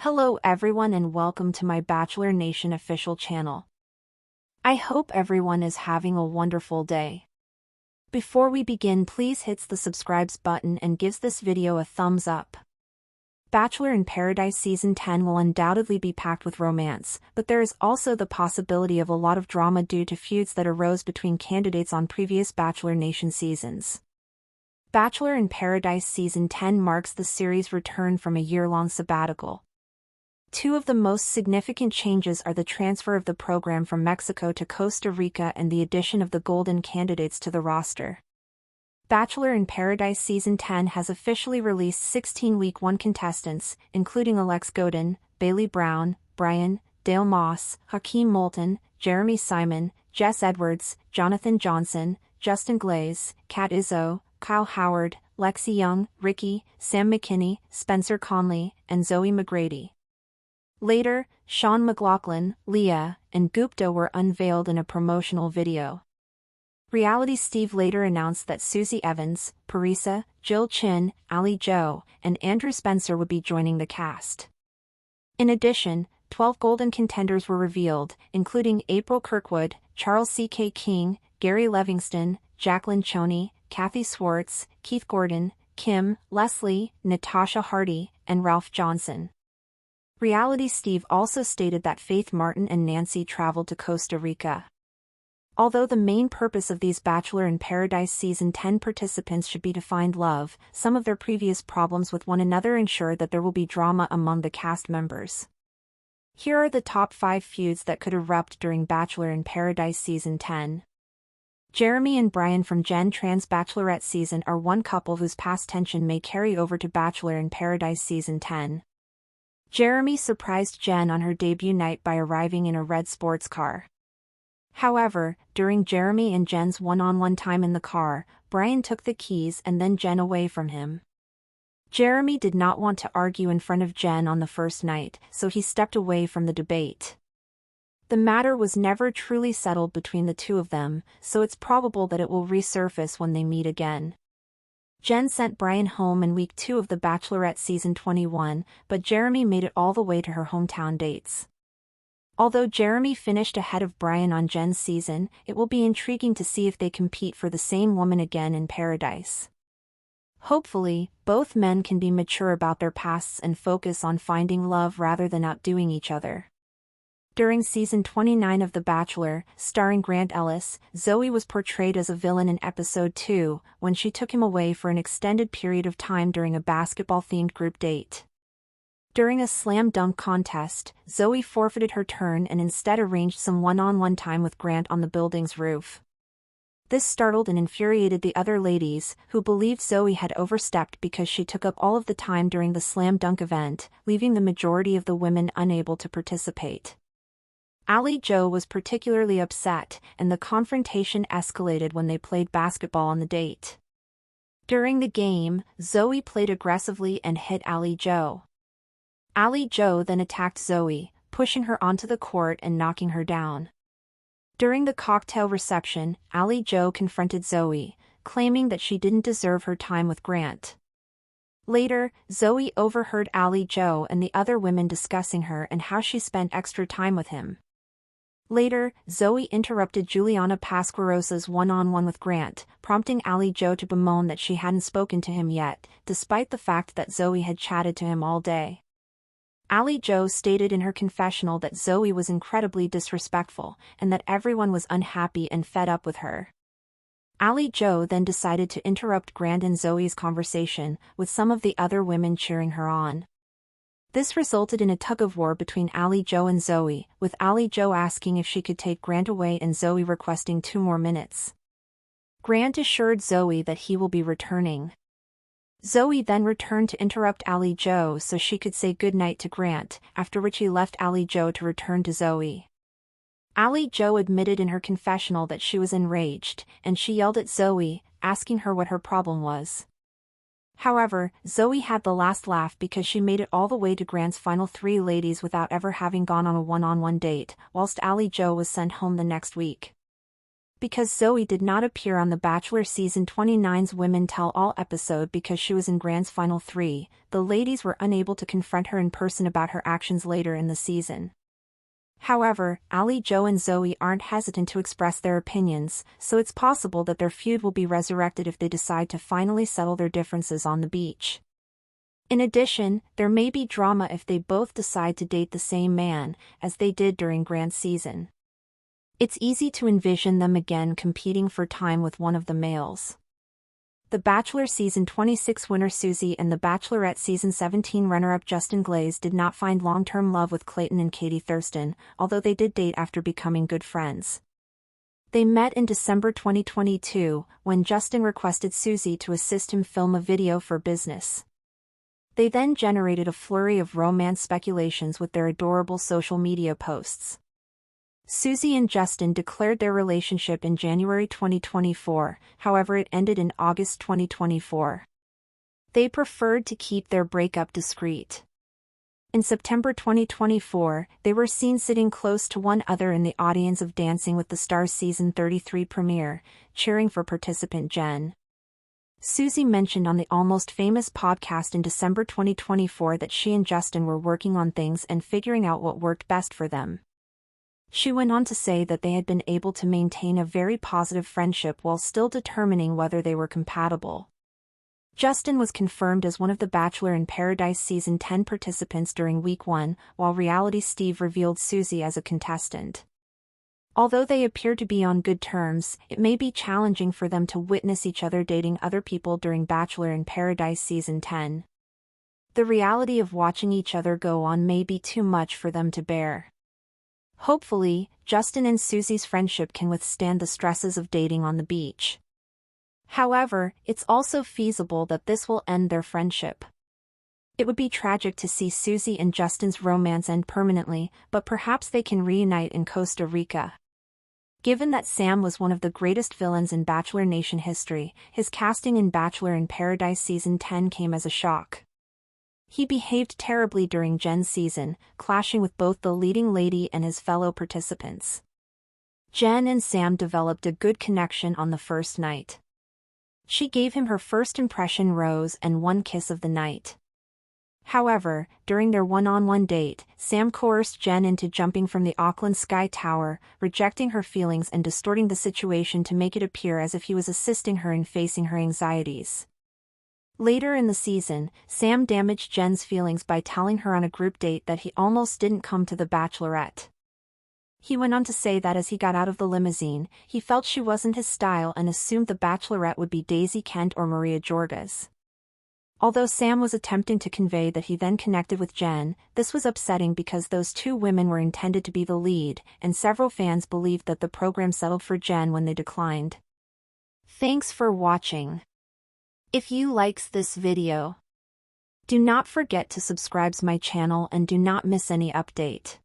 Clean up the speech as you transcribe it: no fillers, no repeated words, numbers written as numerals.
Hello everyone and welcome to my Bachelor Nation official channel. I hope everyone is having a wonderful day. Before we begin, please hit the subscribe button and gives this video a thumbs up. Bachelor in Paradise Season 10 will undoubtedly be packed with romance, but there is also the possibility of a lot of drama due to feuds that arose between candidates on previous Bachelor Nation seasons. Bachelor in Paradise Season 10 marks the series' return from a year-long sabbatical. Two of the most significant changes are the transfer of the program from Mexico to Costa Rica and the addition of the Golden candidates to the roster. Bachelor in Paradise Season 10 has officially released 16 Week 1 contestants, including Alex Godin, Bailey Brown, Brian, Dale Moss, Hakeem Moulton, Jeremy Simon, Jess Edwards, Jonathan Johnson, Justin Glaze, Kat Izzo, Kyle Howard, Lexi Young, Ricky, Sam McKinney, Spencer Conley, and Zoe McGrady. Later, Sean McLaughlin, Leah, and Gupta were unveiled in a promotional video. Reality Steve later announced that Susie Evans, Parisa, Jill Chin, Ali Jo, and Andrew Spencer would be joining the cast. In addition, 12 Golden contenders were revealed, including April Kirkwood, Charles C.K. King, Gary Livingston, Jacqueline Choney, Kathy Swartz, Keith Gordon, Kim, Leslie, Natasha Hardy, and Ralph Johnson. Reality Steve also stated that Faith Martin and Nancy traveled to Costa Rica. Although the main purpose of these Bachelor in Paradise Season 10 participants should be to find love, some of their previous problems with one another ensure that there will be drama among the cast members. Here are the top 5 feuds that could erupt during Bachelor in Paradise Season 10. Jeremy and Brian from Gen Trans Bachelorette season are one couple whose past tension may carry over to Bachelor in Paradise Season 10. Jeremy surprised Jen on her debut night by arriving in a red sports car. However, during Jeremy and Jen's one-on-one time in the car, Brian took the keys and then Jen away from him. Jeremy did not want to argue in front of Jen on the first night, so he stepped away from the debate. The matter was never truly settled between the two of them, so it's probable that it will resurface when they meet again. Jen sent Brian home in week 2 of The Bachelorette Season 21, but Jeremy made it all the way to her hometown dates. Although Jeremy finished ahead of Brian on Jen's season, it will be intriguing to see if they compete for the same woman again in Paradise. Hopefully, both men can be mature about their pasts and focus on finding love rather than outdoing each other. During Season 29 of The Bachelor, starring Grant Ellis, Zoe was portrayed as a villain in Episode 2, when she took him away for an extended period of time during a basketball-themed group date. During a slam dunk contest, Zoe forfeited her turn and instead arranged some one-on-one time with Grant on the building's roof. This startled and infuriated the other ladies, who believed Zoe had overstepped because she took up all of the time during the slam dunk event, leaving the majority of the women unable to participate. Ali Jo was particularly upset, and the confrontation escalated when they played basketball on the date. During the game, Zoe played aggressively and hit Ali Jo. Ali Jo then attacked Zoe, pushing her onto the court and knocking her down. During the cocktail reception, Ali Jo confronted Zoe, claiming that she didn't deserve her time with Grant. Later, Zoe overheard Ali Jo and the other women discussing her and how she spent extra time with him. Later, Zoe interrupted Juliana Pasquarosa's one-on-one with Grant, prompting Ali Jo to bemoan that she hadn't spoken to him yet, despite the fact that Zoe had chatted to him all day. Ali Jo stated in her confessional that Zoe was incredibly disrespectful, and that everyone was unhappy and fed up with her. Ali Jo then decided to interrupt Grant and Zoe's conversation, with some of the other women cheering her on. This resulted in a tug-of-war between Ali Jo and Zoe, with Ali Jo asking if she could take Grant away and Zoe requesting 2 more minutes. Grant assured Zoe that he will be returning. Zoe then returned to interrupt Ali Jo so she could say goodnight to Grant, after which he left Ali Jo to return to Zoe. Ali Jo admitted in her confessional that she was enraged, and she yelled at Zoe, asking her what her problem was. However, Zoe had the last laugh because she made it all the way to Grant's final 3 ladies without ever having gone on a one-on-one date, whilst Ali Jo was sent home the next week. Because Zoe did not appear on The Bachelor Season 29's Women Tell All episode because she was in Grand's final 3, the ladies were unable to confront her in person about her actions later in the season. However, Ali, Joe and Zoe aren't hesitant to express their opinions, so it's possible that their feud will be resurrected if they decide to finally settle their differences on the beach. In addition, there may be drama if they both decide to date the same man, as they did during Grant's season. It's easy to envision them again competing for time with one of the males. The Bachelor Season 26 winner Susie and The Bachelorette Season 17 runner-up Justin Glaze did not find long-term love with Clayton and Katie Thurston, although they did date after becoming good friends. They met in December 2022, when Justin requested Susie to assist him film a video for business. They then generated a flurry of romance speculations with their adorable social media posts. Susie and Justin declared their relationship in January 2024, however it ended in August 2024. They preferred to keep their breakup discreet. In September 2024, they were seen sitting close to one another in the audience of Dancing with the Stars Season 33 premiere, cheering for participant Jen. Susie mentioned on the Almost Famous podcast in December 2024 that she and Justin were working on things and figuring out what worked best for them. She went on to say that they had been able to maintain a very positive friendship while still determining whether they were compatible. Justin was confirmed as one of the Bachelor in Paradise Season 10 participants during Week 1, while Reality Steve revealed Susie as a contestant. Although they appear to be on good terms, it may be challenging for them to witness each other dating other people during Bachelor in Paradise Season 10. The reality of watching each other go on may be too much for them to bear. Hopefully, Justin and Susie's friendship can withstand the stresses of dating on the beach. However, it's also feasible that this will end their friendship. It would be tragic to see Susie and Justin's romance end permanently, but perhaps they can reunite in Costa Rica. Given that Sam was one of the greatest villains in Bachelor Nation history, his casting in Bachelor in Paradise Season 10 came as a shock. He behaved terribly during Jen's season, clashing with both the leading lady and his fellow participants. Jen and Sam developed a good connection on the first night. She gave him her first impression rose and one kiss of the night. However, during their one-on-one date, Sam coerced Jen into jumping from the Auckland Sky Tower, rejecting her feelings and distorting the situation to make it appear as if he was assisting her in facing her anxieties. Later in the season, Sam damaged Jen's feelings by telling her on a group date that he almost didn't come to The Bachelorette. He went on to say that as he got out of the limousine, he felt she wasn't his style and assumed The Bachelorette would be Daisy Kent or Maria Jorgas. Although Sam was attempting to convey that he then connected with Jen, this was upsetting because those two women were intended to be the lead, and several fans believed that the program settled for Jen when they declined. Thanks for watching. If you likes this video, do not forget to subscribe my channel and do not miss any update.